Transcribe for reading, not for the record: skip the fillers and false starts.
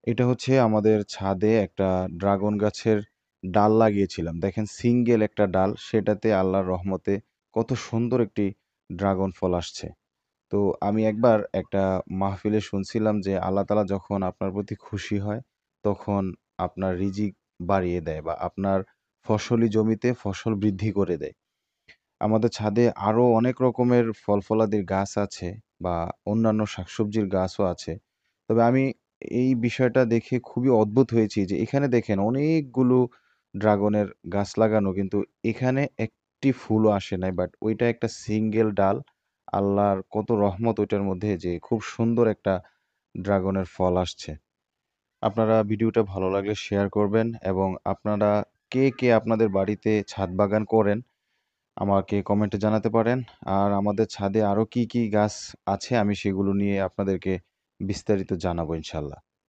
এটা হচ্ছে আমাদের ছাদে একটা ড্রাগন গাছের ডাল লাগিয়েছিলাম। দেখেন সিঙ্গেল একটা ডাল, সেটাতে আল্লাহর রহমতে কত সুন্দর একটি ড্রাগন ফল আসছে। তো আমি একবার একটা মাহফিলে শুনছিলাম যে আল্লাহ তাআলা যখন আপনার প্রতি খুশি হয়, তখন আপনার রিজিক বাড়িয়ে দেয় বা আপনার ফসলি জমিতে ফসল বৃদ্ধি করে দেয়। আমাদের ছাদে আরো অনেক রকমের ফল-ফলাদির গাছ আছে বা অন্যান্য শাকসবজির গাছও আছে। তবে আমি এই বিষয়টা দেখে খুবই অদ্ভুত হয়েছি যে এখানে দেখেন অনেকগুলো ড্রাগনের গাছ লাগানো, কিন্তু এখানে একটি ফুলও আসে নাই। বাট ওইটা একটা সিঙ্গেল ডাল। আল্লাহর কত রহমত ওইটার মধ্যে যে খুব সুন্দর একটা ড্রাগনের ফল আসছে। আপনারা ভিডিওটা ভালো লাগলে শেয়ার করবেন এবং আপনারা কে আপনাদের বাড়িতে ছাদ বাগান করেন আমাকে কমেন্টে জানাতে পারেন। আর আমাদের ছাদে আরো কি গাছ আছে আমি সেগুলো নিয়ে আপনাদেরকে বিস্তারিত জানাবো ইনশাআল্লাহ।